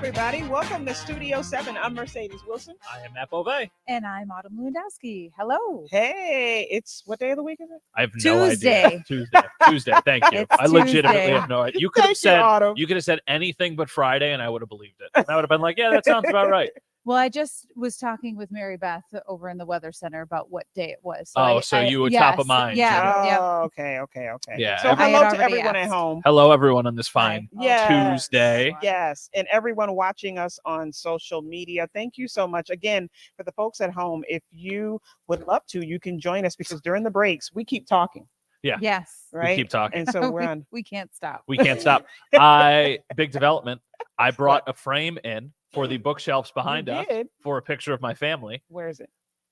everybody. Welcome to Studio 7. I'm Mercedes Wilson. I am Matt Beauvais. And I'm Autumn Lewandowski. Hello. Hey, it's what day of the week is it? I have Tuesday. no idea. Tuesday. Thank you. It's I legitimately Tuesday. have no idea. You could have said Autumn. you could have said anything but Friday, and I would have believed it. And I would have been like, "Yeah, that sounds about right." Well, I just was talking with Mary Beth over in the Weather Center about what day it was. So you were top of mind. Yeah. Yep. Oh, okay. Yeah, So I had hello to already everyone at asked. home. Hello, everyone, on this fine Yes. Tuesday. Yes, and everyone watching us on social media. Thank you so much. Again, for the folks at home, if you would love to, you can join us because during the breaks, we keep talking, Yeah. Yes. right? We keep talking. And so we're on. We can't stop. We can't stop. Big development. I brought a frame in for the bookshelves behind You us did? for a picture of my family. Where is it?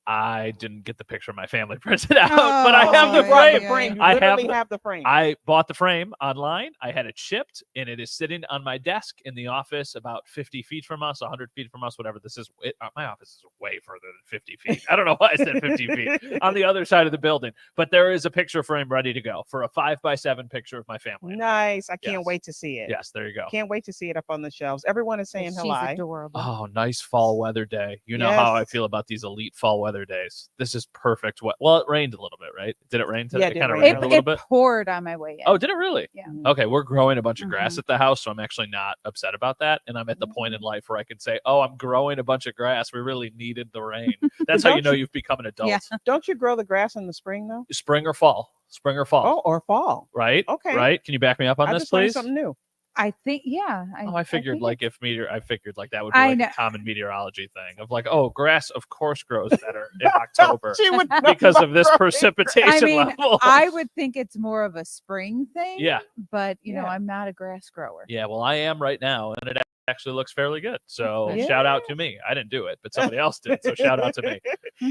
I didn't get the picture of my family printed out, but I have the Oh, You brought frame. the frame. You I literally have have the frame. I bought the frame online. I had it shipped, and it is sitting on my desk in the office about 50 feet from us, 100 feet from us, whatever this is. My office is way further than 50 feet. I don't know why I said 50 feet on the other side of the building. But there is a picture frame ready to go for a 5x7 picture of my family. Nice. I can't Yes. wait to see it. Yes, there you go. Can't wait to see it up on the shelves. Everyone is saying She's hello. adorable. Oh, nice fall weather day. You know how I Yes. feel about these elite fall weather days. This is perfect. Well, it rained a little bit, right? Did it rain today? Yeah, it it did kind of rain. rained a It, little it bit. poured on my way in. Oh, did it really? Yeah. Okay, we're growing a bunch of grass Mhm. at the house, so I'm actually not upset about that. And I'm at the point in life where I can say, "Oh, I'm growing a bunch of grass. We really needed the rain." That's how you Don't know you- you've become an adult. Yeah. Don't you grow the grass in the spring though? Spring or fall? Spring or fall? Oh, or fall. Right? Okay. Right? Can you back me up on I this, just learned please? something new. I think, yeah. I figured think like it's- I figured like that would be I like know. a common meteorology thing of like, oh, grass of course grows better in October She would know because my of this brain. precipitation I mean, level. I would think it's more of a spring thing. Yeah. But, you know, Yeah. I'm not a grass grower. Yeah, well, I am right now, and it actually looks fairly good. So Yeah. shout out to me. I didn't do it, but somebody else did. So shout out to me.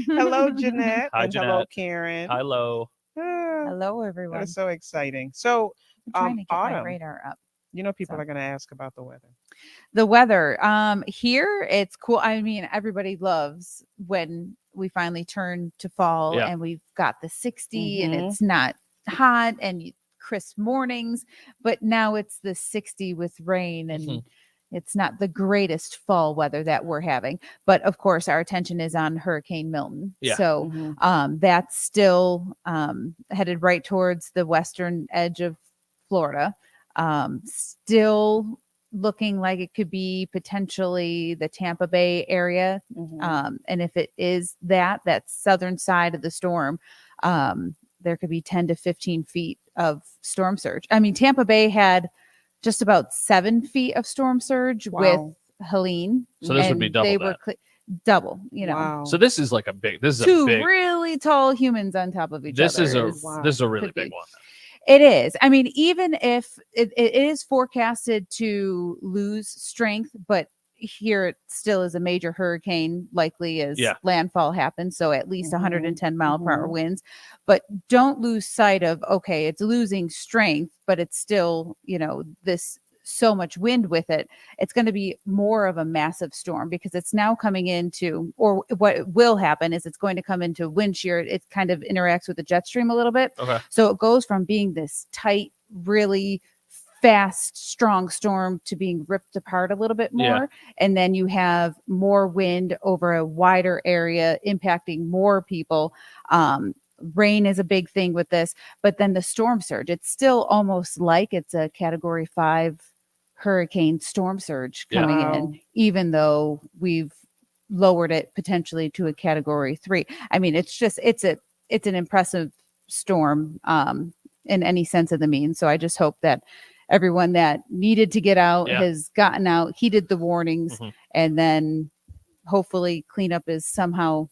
Hello, Jeanette. Hi, and hello, Jeanette. Karen. Hello. Ah, Hello, that everyone. is so exciting. So, I'm trying to get my Autumn, radar up. you know, people So- are going to ask about the weather. The weather here, it's cool. I mean, everybody loves when we finally turn to fall Yeah. and we've got the 60 and Mhm. it's not hot and crisp mornings, but now it's the 60 with rain and Mhm. it's not the greatest fall weather that we're having. But of course, our attention is on Hurricane Milton. Yeah. So Mhm. that's still headed right towards the western edge of Florida. Still looking like it could be potentially the Tampa Bay area. Mhm. And if it is that southern side of the storm, there could be 10 to 15 feet of storm surge. I mean, Tampa Bay had just about 7 feet of storm surge Wow. with Helene. So this would be and double They that. were double, you know. Wow. So this is like a big. This is Two a big. really tall humans on top of each This other. is a Wow. this is a really could be. big one. It is. I mean, even if it is forecasted to lose strength, but here it still is a major hurricane likely as Yeah. landfall happens. So at least Mhm, 110 mile per hour mhm. winds. But don't lose sight of, okay, it's losing strength, but it's still, you know, this so much wind with it. It's going to be more of a massive storm because it's now coming into, or what will happen is it's going to come into wind shear. It kind of interacts with the jet stream a little bit. Okay. So it goes from being this tight, really fast, strong storm to being ripped apart a little bit more. Yeah. And then you have more wind over a wider area impacting more people. Rain is a big thing with this, but then the storm surge, it's still almost like it's a category 5 hurricane storm surge Yeah. coming Wow. in, even though we've lowered it potentially to a category 3. I mean, it's an impressive storm in any sense of the mean. So I just hope that everyone that needed to get out Yeah. has gotten out, heeded the warnings, Mhm. and then hopefully cleanup is somehow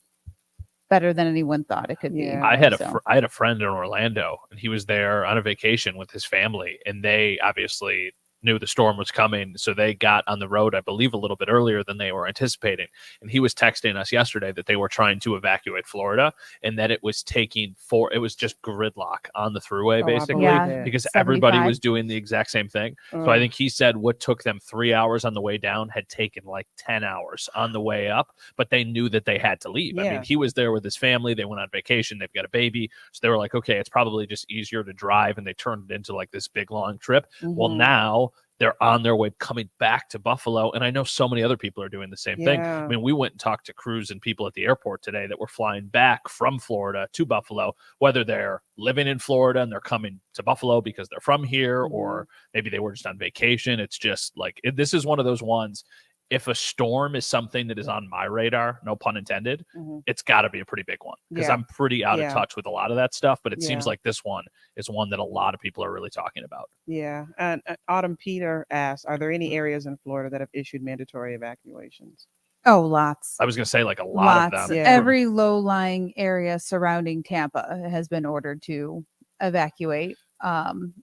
better than anyone thought it could be. Yeah. I had So- I had a friend in Orlando, and he was there on a vacation with his family, and they obviously knew the storm was coming, so they got on the road, I believe, a little bit earlier than they were anticipating. And he was texting us yesterday that they were trying to evacuate Florida, and that it was it was just gridlock on the thruway, Oh, I basically, believe Yeah. it. because everybody 75. was doing the exact same thing. So I Mm. think he said what took them 3 hours on the way down had taken like 10 hours on the way up, but they knew that they had to leave. I Yeah. mean, he was there with his family. They went on vacation. They've got a baby. So they were like, okay, it's probably just easier to drive. And they turned it into like this big long trip. Well, Mhm. now they're on their way coming back to Buffalo. And I know so many other people are doing the same thing. I Yeah. mean, we went and talked to crews and people at the airport today that were flying back from Florida to Buffalo, whether they're living in Florida and they're coming to Buffalo because they're from here, or maybe they were just on vacation. It's just like, this is one of those ones. If a storm is something that is on my radar, no pun intended, it's got to be a pretty big one, because Yeah. I'm pretty out of Yeah. touch with a lot of that stuff. But it Yeah. seems like this one is one that a lot of people are really talking about. Yeah. And Autumn Peter asked, are there any areas in Florida that have issued mandatory evacuations? Oh, lots. I was going to say, like, a lot Lots. of them. Yeah. Every low-lying area surrounding Tampa has been ordered to evacuate.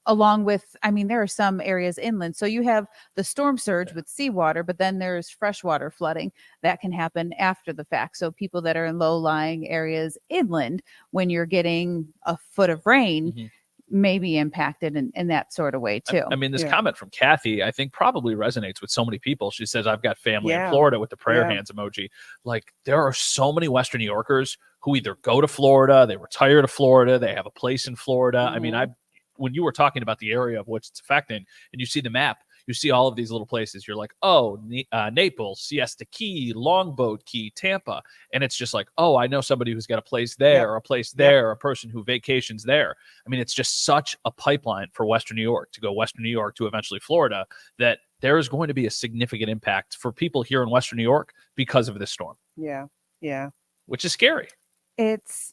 Along with, I mean, there are some areas inland. So you have the storm surge with seawater, but then there's freshwater flooding that can happen after the fact. So people that are in low-lying areas inland, when you're getting a foot of rain, may be impacted in that sort of way too. I mean, this Yeah. comment from Kathy, I think, probably resonates with so many people. She says, I've got family in Yeah. Florida, with the prayer Yeah. hands emoji. Like, there are so many Western New Yorkers who either go to Florida, they retire to Florida, they have a place in Florida. I mean, when you were talking about the area of which it's affecting, and you see the map, you see all of these little places. You're like, oh, Naples, Siesta Key, Longboat Key, Tampa. And it's just like, oh, I know somebody who's got a place there, a place there, a person who vacations there. I mean, it's just such a pipeline for Western New York to go Western New York to eventually Florida, that there is going to be a significant impact for people here in Western New York because of this storm. Yeah. Yeah. Which is scary. It's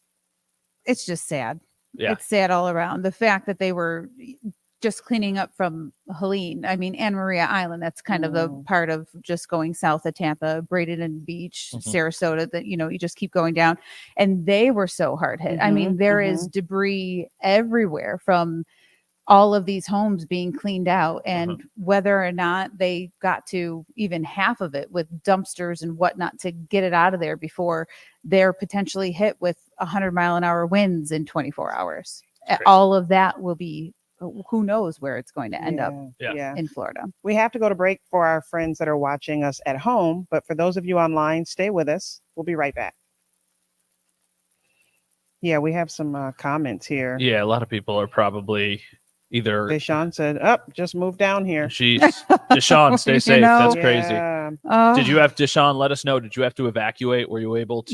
just sad. Yeah. It's sad all around. The fact that they were just cleaning up from Helene, I mean, Anna Maria Island, that's kind of the part of just going south of Tampa, Bradenton Beach, Sarasota, that, you know, you just keep going down, and they were so hard hit. I mean, there is debris everywhere from all of these homes being cleaned out, and whether or not they got to even half of it with dumpsters and whatnot to get it out of there before they're potentially hit with 100-mile-an-hour winds in 24 hours. All of that will be, who knows where it's going to end up in Florida. We have to go to break for our friends that are watching us at home, but for those of you online, stay with us. We'll be right back. Yeah, we have some comments here. Yeah, a lot of people are probably either. Deshaun said, just move down here. Deshaun, stay safe. That's crazy. Oh. Did you have, Deshaun, let us know, did you have to evacuate? Were you able to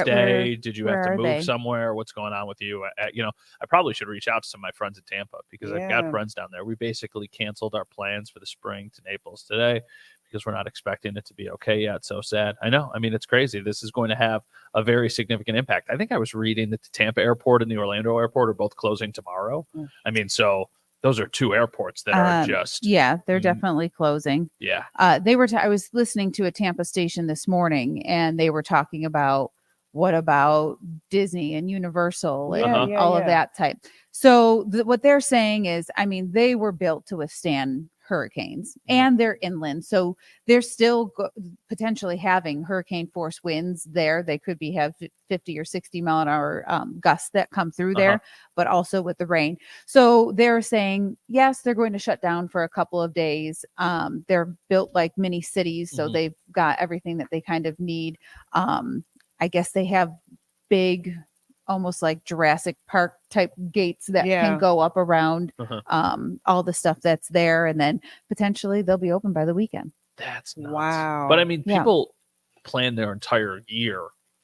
stay? Did you have to move somewhere? What's going on with you? I probably should reach out to some of my friends in Tampa, because I've got friends down there. We basically canceled our plans for the spring to Naples today because we're not expecting it to be okay yet. So sad. I know. I mean, it's crazy. This is going to have a very significant impact. I think I was reading that the Tampa airport and the Orlando airport are both closing tomorrow. I mean, so those are two airports that are just. Yeah, they're definitely closing. Yeah. They were, I was listening to a Tampa station this morning, and they were talking about, what about Disney and Universal and all of that type. So what they're saying is, I mean, they were built to withstand hurricanes, and they're inland, so they're still potentially having hurricane force winds there. They could have 50 or 60-mile-an-hour gusts that come through there, but also with the rain. So they're saying, yes, they're going to shut down for a couple of days. They're built like mini cities, so they've got everything that they kind of need. I guess they have big, almost like Jurassic Park type gates that can go up around all the stuff that's there. And then potentially they'll be open by the weekend. That's nuts. Wow. But I mean, people plan their entire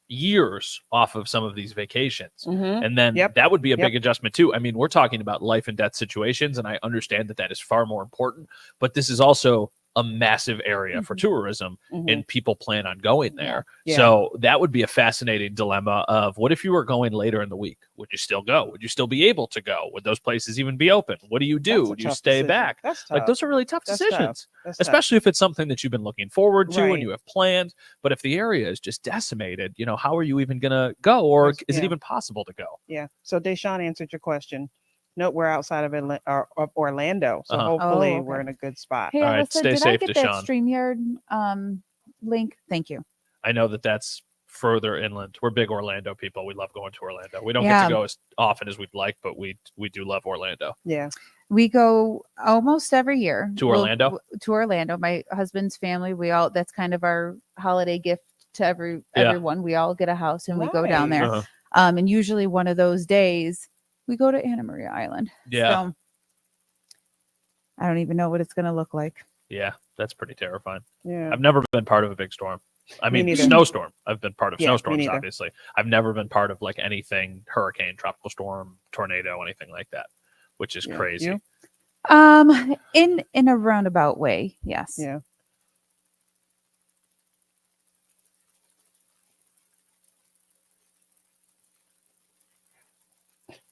years off of some of these vacations. And then that would be a big adjustment too. I mean, we're talking about life and death situations, and I understand that is far more important, but this is also a massive area for tourism, and people plan on going there. So that would be a fascinating dilemma of, what if you were going later in the week? Would you still go? Would you still be able to go? Would those places even be open? What do you do? Would you stay back? Like, those are really tough decisions, especially if it's something that you've been looking forward to and you have planned. But if the area is just decimated, how are you even going to go? Or is it even possible to go? Yeah. So Deshaun answered your question. Nope, we're outside of Orlando, so hopefully we're in a good spot. Hey, all right, Alyssa, stay did safe, I get Deshaun. that StreamYard link? Thank you. I know that's further inland. We're big Orlando people. We love going to Orlando. We don't get to go as often as we'd like, but we do love Orlando. Yeah. We go almost every year to Orlando. To Orlando. My husband's family, that's kind of our holiday gift to everyone. We all get a house and we go down there. And usually one of those days we go to Anna Maria Island. Yeah. So I don't even know what it's going to look like. Yeah, that's pretty terrifying. Yeah. I've never been part of a big storm. I Me mean, neither. snowstorm. I've been part of Yeah, me snowstorms, neither. obviously. I've never been part of like anything hurricane, tropical storm, tornado, anything like that, which is Yeah. crazy. You? In a roundabout way, yes. Yeah.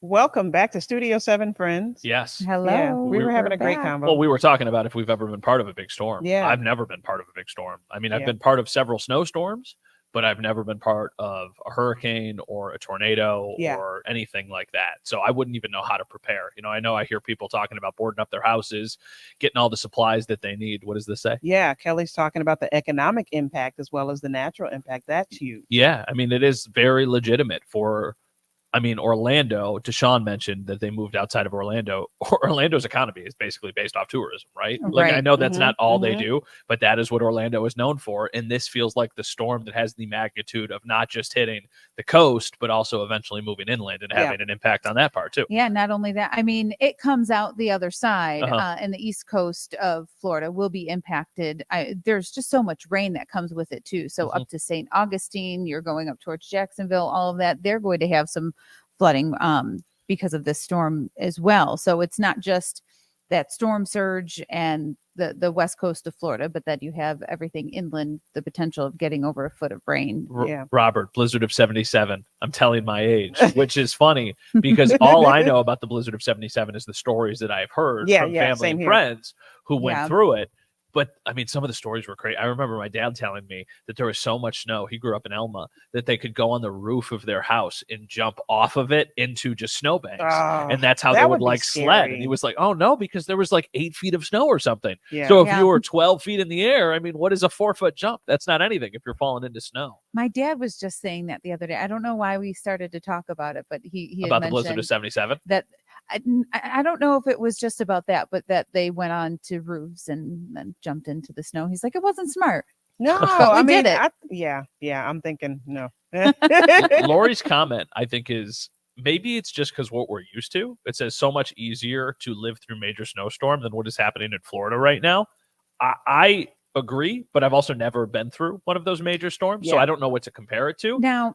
Welcome back to Studio 7, friends. Yes. Hello. Yeah, we were having a great back. combo. Well, we were talking about if we've ever been part of a big storm. Yeah. I've never been part of a big storm. I mean, I've Yeah. been part of several snowstorms, but I've never been part of a hurricane or a tornado Yeah. or anything like that. So I wouldn't even know how to prepare. I know I hear people talking about boarding up their houses, getting all the supplies that they need. What does this say? Yeah, Kelly's talking about the economic impact as well as the natural impact. That's huge. Yeah, I mean, it is very legitimate for, Orlando. Deshaun mentioned that they moved outside of Orlando. Orlando's economy is basically based off tourism, right? Like, I Right. know that's Mhm, not all they mhm. do, but that is what Orlando is known for. And this feels like the storm that has the magnitude of not just hitting the coast, but also eventually moving inland and Yeah. having an impact on that part too. Yeah, not only that, I mean, it comes out the other side, Uh-huh. and the east coast of Florida will be impacted. There's just so much rain that comes with it too. So Mhm. up to St. Augustine, you're going up towards Jacksonville, all of that, they're going to have some flooding because of this storm as well. So it's not just that storm surge and the west coast of Florida, but that you have everything inland, the potential of getting over a foot of rain. Yeah. Robert, blizzard of 77. I'm telling my age, which is funny because all I know about the blizzard of 77 is the stories that I've heard Yeah, from yeah, family same and here. friends who went Yeah. through it. But I mean, some of the stories were crazy. I remember my dad telling me that there was so much snow. He grew up in Elma that they could go on the roof of their house and jump off of it into just snowbanks. Oh, And that's how that they would would be like sled. And he scary. was like, oh no, because there was like 8 feet of snow or something. Yeah. So if Yeah. you were 12 feet in the air, I mean, what is a 4-foot jump? That's not anything if you're falling into snow. My dad was just saying that the other day. I don't know why we started to talk about it, but he had About the blizzard of mentioned 77. that I don't know if it was just about that, but that they went on to roofs and then jumped into the snow. He's like, it wasn't smart. No, we I mean, did it. yeah, I'm thinking no. Lori's comment, I think, is maybe it's just because what we're used to. It says so much easier to live through major snowstorm than what is happening in Florida right now. I agree, but I've also never been through one of those major storms, so Yeah. I don't know what to compare it to. Now,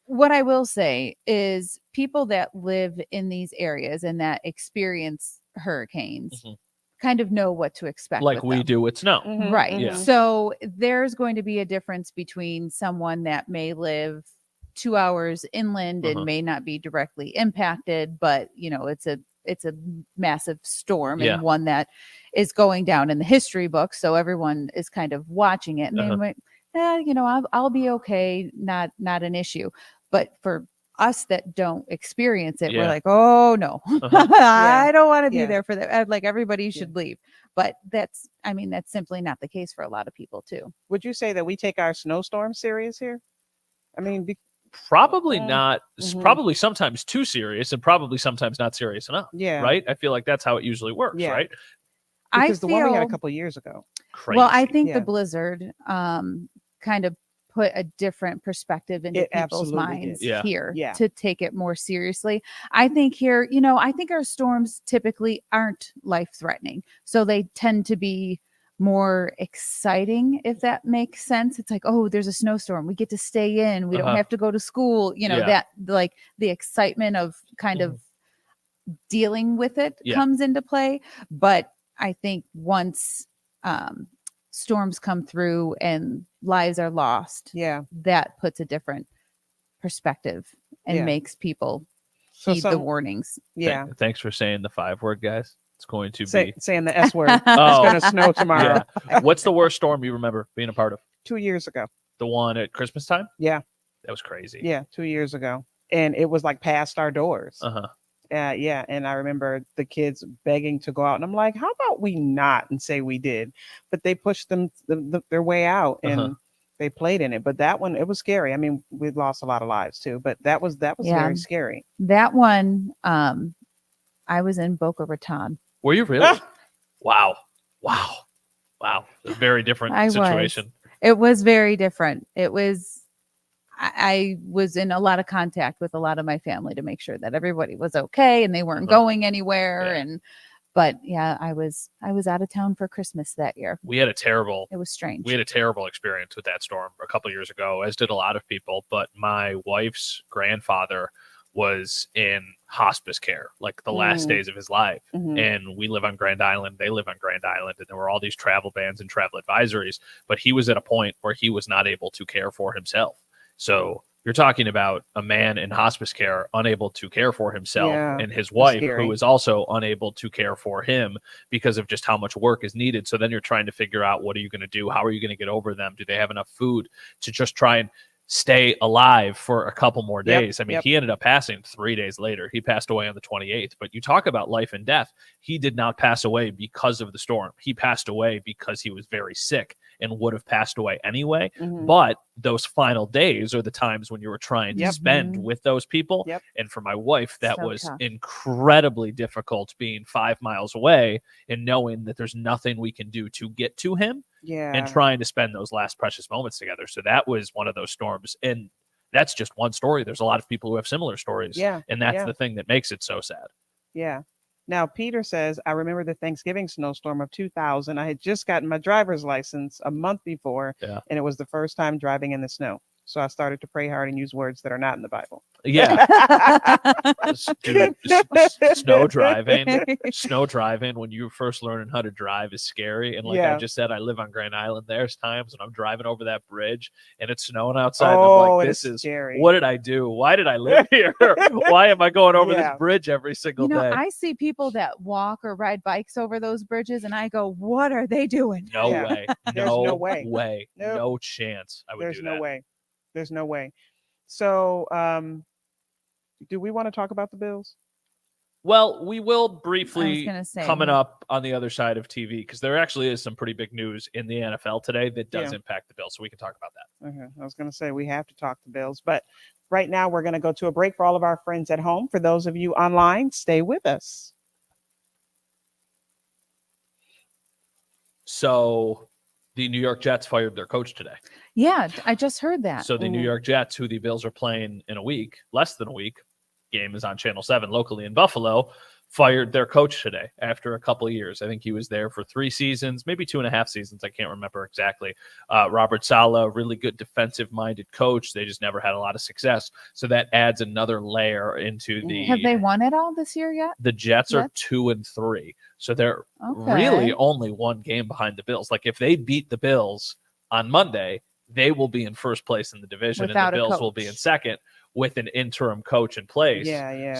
what I will say is people that live in these areas and that experience hurricanes Mhm. kind of know what to expect. Like with we them. do with snow. Mhm, Right. Yeah. mhm. So there's going to be a difference between someone that may live 2 hours inland Uh-huh. and may not be directly impacted, but it's a massive storm Yeah. and one that is going down in the history books. So everyone is kind of watching it and Uh-huh. they might, I'll be okay, not an issue. But for us that don't experience it, we're Yeah. like, oh no, Uh-huh. I don't want to be Yeah. there for that. Like everybody should leave. But that's simply not the case for a lot of people too. Would you say that we take our snowstorm serious here? I mean, Probably Mm, not. mhm. Probably sometimes too serious, and probably sometimes not serious enough. yeah, Right? I feel like that's how it usually works. Yeah. Right? because the one we had a feel- couple years ago. Crazy. Well, I think Yeah. the blizzard kind of put a different perspective into It people's absolutely minds did. Yeah. here Yeah. to take it more seriously. I think here, I think our storms typically aren't life threatening. So they tend to be more exciting, if that makes sense. It's like, oh, there's a snowstorm. We get to stay in. We Uh-huh. don't have to go to school. Yeah. That like the excitement of kind Mhm. of dealing with it Yeah. comes into play. But I think once storms come through and lives are lost, Yeah. that puts a different perspective and Yeah. makes people So heed the some, warnings. yeah. Thanks for saying the 5-word, guys. It's going to be. Saying the S word. Oh. It's gonna snow tomorrow. Yeah. What's the worst storm you remember being a part of? 2 years ago. The one at Christmas time? Yeah. That was crazy. Yeah, 2 years ago, and it was like past our doors. Uh-huh. Yeah, and I remember the kids begging to go out, and I'm like, how about we not and say we did? But they pushed them their way out, and Uh-huh. they played in it. But that one, it was scary. I mean, we lost a lot of lives too, but that was Yeah. very scary. That one, I was in Boca Raton. Were you really? Ah! Wow. A very different I was. situation. It was very different. It was, I was in a lot of contact with a lot of my family to make sure that everybody was okay and they weren't Uh-huh. going anywhere. Yeah. And But yeah, I was out of town for Christmas that year. We had a terrible It was strange. we had a terrible experience with that storm a couple years ago, as did a lot of people. But my wife's grandfather was in hospice care, like the last days of his life. And we live on Grand Island. They live on Grand Island. And there were all these travel bans and travel advisories. But he was at a point where he was not able to care for himself. So you're talking about a man in hospice care unable to care for himself, and his wife who is also unable to care for him because of just how much work is needed. So then you're trying to figure out, what are you going to do? How are you going to get over them? Do they have enough food to just try and stay alive for a couple more days? I mean, he ended up passing 3 days later. He passed away on the 28th. But you talk about life and death. He did not pass away because of the storm. He passed away because he was very sick and would have passed away anyway. But those final days are the times when you were trying to spend with those people. And for my wife, that was tough. Incredibly difficult, being 5 miles away and knowing that there's nothing we can do to get to him. And trying to spend those last precious moments together. So that was one of those storms. And that's just one story. There's a lot of people who have similar stories. And that's the thing that makes it so sad. Now, Peter says, I remember the Thanksgiving snowstorm of 2000. I had just gotten my driver's license a month before, and it was the first time driving in the snow. So I started to pray hard and use words that are not in the Bible. Snow driving when you're first learning how to drive is scary. And like I just said, I live on Grand Island. There's times when I'm driving over that bridge and it's snowing outside. And I'm like, this is scary. What did I do? Why did I live here? Why am I going over this bridge every single day? I see people that walk or ride bikes over those bridges and I go, what are they doing? No way. No way. Nope. No chance I would do that. There's no way. So, do we want to talk about the Bills? Well, we will briefly coming up on the other side of TV, because there actually is some pretty big news in the NFL today that does impact the Bills. So we can talk about that. Okay. I was going to say we have to talk the Bills, but right now we're going to go to a break for all of our friends at home. For those of you online, stay with us. So the New York Jets fired their coach today. Yeah, I just heard that. So the New York Jets, who the Bills are playing in a week, less than a week, game is on Channel 7 locally in Buffalo, fired their coach today after a couple of years. I think he was there for 3 seasons, maybe 2.5 seasons. I can't remember exactly. Robert Saleh, really good defensive-minded coach. They just never had a lot of success. So that adds another layer into the... Have they won it all this year yet? The Jets are 2-3. So they're really only 1 game behind the Bills. Like if they beat the Bills on Monday, they will be in first place in the division, and the Bills will be in second with an interim coach in place.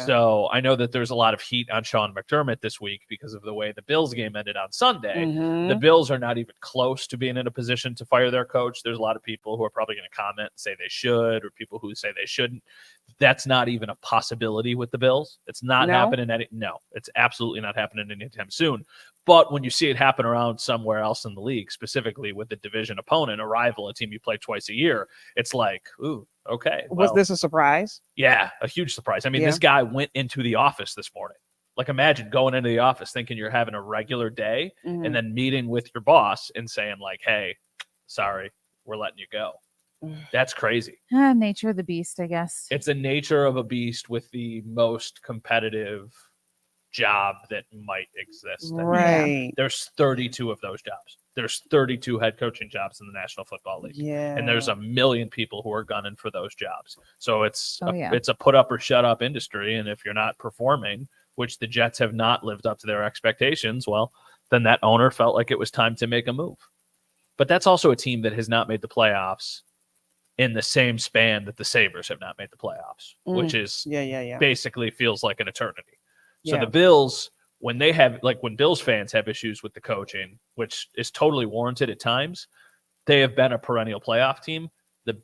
So I know that there's a lot of heat on Sean McDermott this week because of the way the Bills game ended on Sunday. The Bills are not even close to being in a position to fire their coach. There's a lot of people who are probably going to comment and say they should, or people who say they shouldn't. That's not even a possibility with the Bills. It's not happening. No, it's absolutely not happening anytime soon. But when you see it happen around somewhere else in the league, specifically with a division opponent, a rival, a team you play twice a year, it's like, ooh, okay. Was this a surprise? Yeah, a huge surprise. I mean, this guy went into the office this morning. Like, imagine going into the office thinking you're having a regular day and then meeting with your boss and saying, like, hey, sorry, we're letting you go. That's crazy. Nature of the beast, I guess. It's a nature of a beast with the most competitive job that might exist. Right. There's 32 of those jobs. There's 32 head coaching jobs in the National Football League. And there's 1 million people who are gunning for those jobs. So it's a put up or shut up industry. And if you're not performing, which the Jets have not lived up to their expectations, well, then that owner felt like it was time to make a move. But that's also a team that has not made the playoffs in the same span that the Sabres have not made the playoffs, which is basically feels like an eternity. So the Bills, when they have, like when Bills fans have issues with the coaching, which is totally warranted at times, they have been a perennial playoff team. The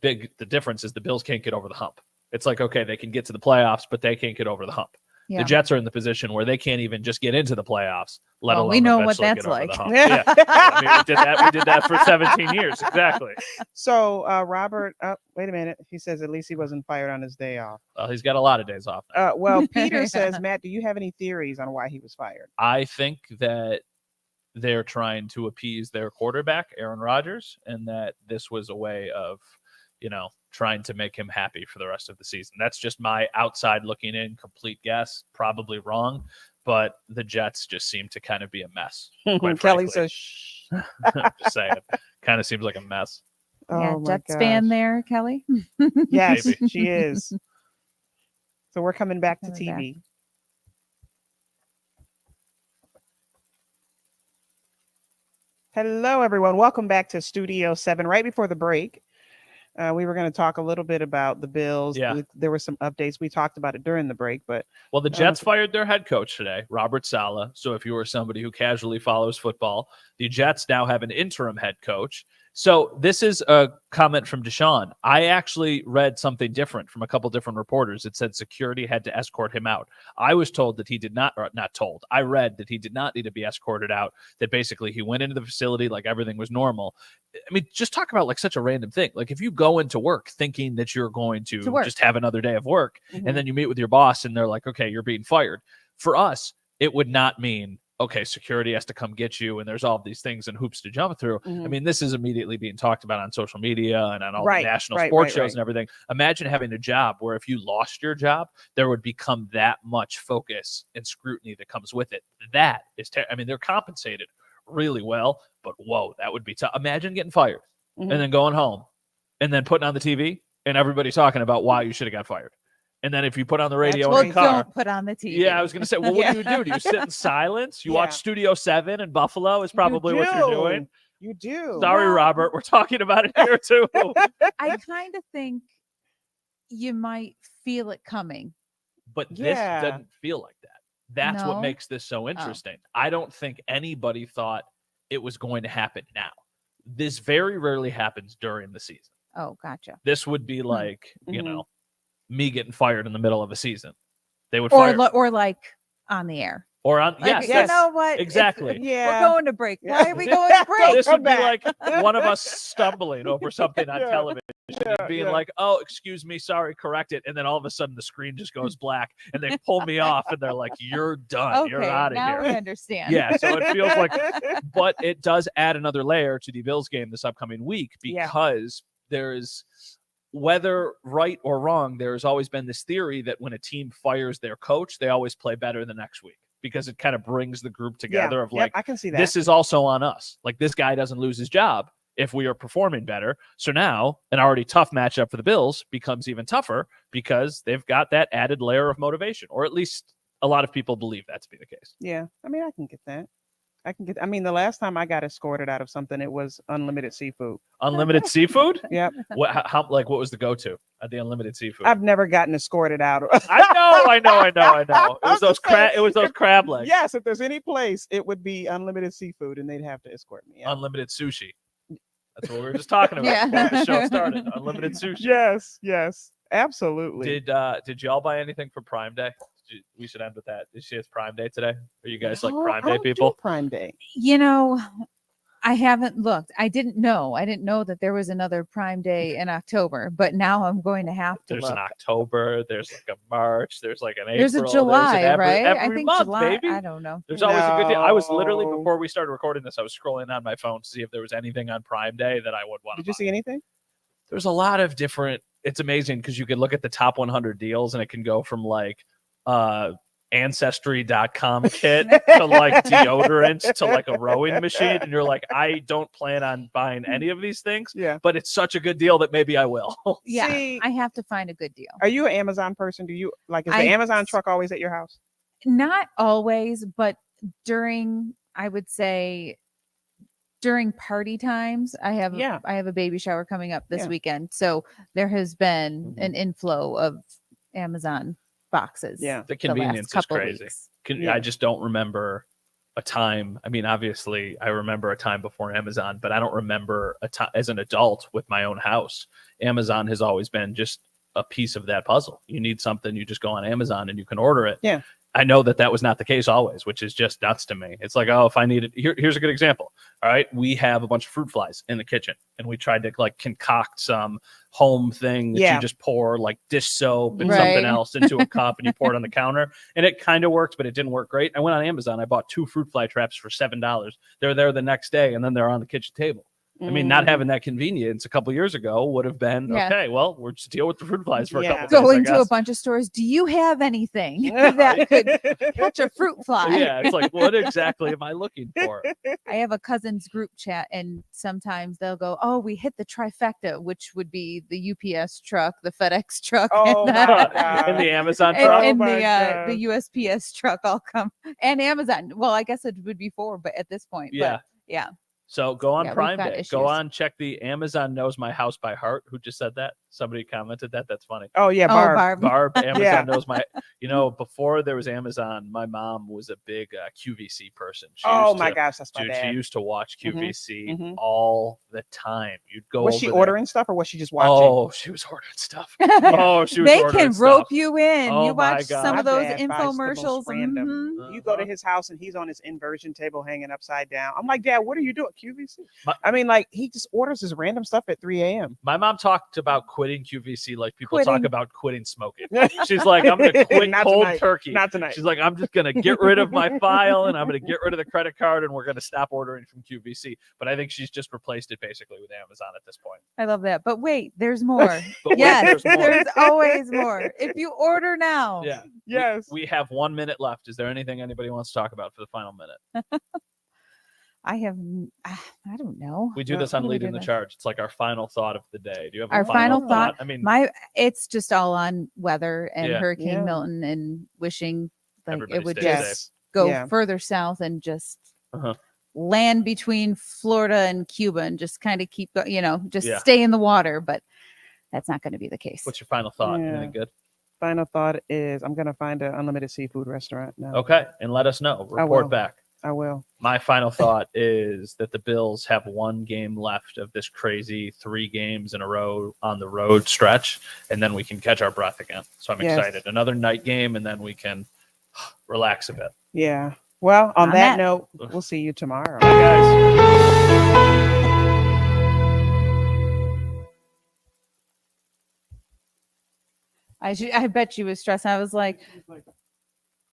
difference is the Bills can't get over the hump. It's like, okay, they can get to the playoffs, but they can't get over the hump. The Jets are in the position where they can't even just get into the playoffs, let alone we know what that's like. I mean, we did that for 17 years. Exactly. So Robert, wait a minute. He says at least he wasn't fired on his day off. He's got a lot of days off now. Well, Peter says, Matt, do you have any theories on why he was fired? I think that they're trying to appease their quarterback, Aaron Rodgers, and that this was a way of trying to make him happy for the rest of the season. That's just my outside looking in, complete guess, probably wrong, but the Jets just seem to kind of be a mess. Kelly says, shh. Just saying, kind of seems like a mess. Yeah, Oh my Jets gosh. fan there, Kelly. Yes, Maybe. she is. So we're coming back to Coming TV. Hello, everyone. Welcome back to Studio 7. Right before the break, we were going to talk a little bit about the Bills. Yeah. There were some updates. We talked about it during the break, but Well, the Jets fired their head coach today, Robert Saleh. So if you were somebody who casually follows football, the Jets now have an interim head coach. So this is a comment from Deshaun. I actually read something different from a couple different reporters. It said security had to escort him out. I was told that he did not, or not told. I read that he did not need to be escorted out, that basically he went into the facility like everything was normal. I mean, just talk about like such a random thing. Like if you go into work thinking that you're going to just have another day of work, and then you meet with your boss and they're like, okay, you're being fired. For us, it would not mean, okay, security has to come get you and there's all of these things and hoops to jump through. I mean, this is immediately being talked about on social media and on all the national sports shows and everything. Imagine having a job where if you lost your job, there would become that much focus and scrutiny that comes with it. That is I mean, they're compensated really well, but whoa, that would be tough. Imagine getting fired and then going home and then putting on the TV and everybody talking about why you should have got fired. And then if you put on the radio in the car, don't put on the TV. Yeah, I was going to say, well, what do? Do you sit in silence? You watch Studio 7 in Buffalo is probably what you're doing. You do. Sorry, Robert. We're talking about it here, too. I kind of think you might feel it coming. But this doesn't feel like that. That's what No? makes this so interesting. I don't think anybody thought it was going to happen now. This very rarely happens during the season. Oh, gotcha. This would be like, me getting fired in the middle of a season. They would fire. Or like on the air. Or on, Like, yes, you know what? exactly. We're going to break. Why are we going to break? This would be like one of us stumbling over something on television, being like, "Oh, excuse me, sorry, correct it," and then all of a sudden the screen just goes black, and they pull me off, and they're like, "You're done. You're out of now here." we understand. Yeah, so it feels like, but it does add another layer to the Bills game this upcoming week because there's, whether right or wrong, there's always been this theory that when a team fires their coach, they always play better the next week because it kind of brings the group together of like, I can see that. This is also on us. Like this guy doesn't lose his job if we are performing better. So now an already tough matchup for the Bills becomes even tougher because they've got that added layer of motivation, or at least a lot of people believe that to be the case. Yeah. I mean, I can get that. I mean, the last time I got escorted out of something, it was unlimited seafood. Unlimited seafood? Yep. What was the go-to at the unlimited seafood? I've never gotten escorted out. I know. It was those crab legs. Yes, if there's any place, it would be unlimited seafood, and they'd have to escort me out. Unlimited sushi. That's what we were just talking about before the show started. Unlimited sushi. Yes, absolutely. Did y'all buy anything for Prime Day? We should end with that. Did you see it's Prime Day today? Are you guys like Prime Day people? Prime Day. You know, I haven't looked. I didn't know that there was another Prime Day in October, but now I'm going to have to There's look. an October, there's like a March, there's like an April. There's a July, right? Every I think month, July. baby. I don't know. There's always a good deal. I was literally, before we started recording this, I was scrolling on my phone to see if there was anything on Prime Day that I would want to buy. Did you see anything? There's a lot of different, it's amazing because you can look at the top 100 deals and it can go from like Ancestry.com kit to like deodorants to like a rowing machine, and you're like, I don't plan on buying any of these things, but it's such a good deal that maybe I will. Yeah, See, I have to find a good deal. Are you an Amazon person? Do you like, is the Amazon truck always at your house? Not always, but I would say during party times, I have a baby shower coming up this weekend, so there has been an inflow of Amazon boxes. Yeah, the convenience is crazy. I just don't remember a time. I mean, obviously, I remember a time before Amazon, but I don't remember a time as an adult with my own house. Amazon has always been just a piece of that puzzle. You need something, you just go on Amazon and you can order it. Yeah. I know that was not the case always, which is just nuts to me. It's like, oh, if I needed, here's a good example. All right, we have a bunch of fruit flies in the kitchen, and we tried to like concoct some home thing that you just pour like dish soap and something else into a cup, and you pour it on the counter, and it kind of worked, but it didn't work great. I went on Amazon, I bought 2 fruit fly traps for $7. They're there the next day, and then they're on the kitchen table. I mean, not having that convenience a couple years ago would have been Yeah. okay. Well, we're just deal with the fruit flies for a Yeah. couple days. Going I to a guess. bunch of stores. Do you have anything that could catch a fruit fly? Yeah, it's like, what exactly am I looking for? I have a cousin's group chat, and sometimes they'll go, "Oh, we hit the trifecta," which would be the UPS truck, the FedEx truck, Oh and, my God. In the Amazon and, truck. Oh and my the God. USPS truck all come, and Amazon. Well, I guess it would be 4, but at this point, Yeah. but yeah. So go on Yeah, we've Prime got Day. issues. Go on, check the Amazon knows my house by heart. Who just said that? Somebody commented that. That's funny. Oh yeah, Oh, Barb. Barb. Barb, Amazon Yeah. knows my. Before there was Amazon, my mom was a big QVC person. She Oh used my to, gosh, that's my dude, she dad. used to watch Mhm, QVC mhm. all the time. You'd go. Was over she there. ordering stuff or was she just watching? Oh, she was ordering stuff. Oh, she was They ordering can rope stuff. you in. Oh you my watch God. some My of those dad buys the most infomercials. random. Mhm. You go to Uh-huh. his house and he's on his inversion table hanging upside down. I'm like, Dad, what are you doing? QVC? My- I mean, like, he just orders his random stuff at 3 a.m. My mom talked about quitting QVC like people talk Quitting. about quitting smoking. She's like, I'm going to quit Not cold tonight. turkey. Not tonight. She's like, I'm just going to get rid of my file and I'm going to get rid of the credit card and we're going to stop ordering from QVC. But I think she's just replaced it basically with Amazon at this point. I love that. But wait, there's more. But wait, Yes, there's more. there's always more. If you order now. Yeah. Yes. We have 1 minute left. Is there anything anybody wants to talk about for the final minute? I have, I don't know. We do this on What do we Leading do the then? Charge. It's like our final thought of the day. Do you have Our a final final thought? I mean, It's just all on weather and Yeah. Hurricane Yeah. Milton and wishing like Everybody it would stays just Yes. go Yeah. further south and just Uh-huh. land between Florida and Cuba and just kind of keep, just Yeah. stay in the water. But that's not going to be the case. what's your final thought? Yeah. Anything good? Final thought is I'm gonna find an unlimited seafood restaurant now. Okay. And let us know. I Report will. back. I will. My final thought is that the Bills have 1 game left of this crazy 3 games in a row on the road stretch, and then we can catch our breath again. So I'm Yes. excited. Another night game, and then we can relax a bit. Yeah. Well, on On that that- note, we'll see you tomorrow. Bye, guys. I bet you was stressed. I was like,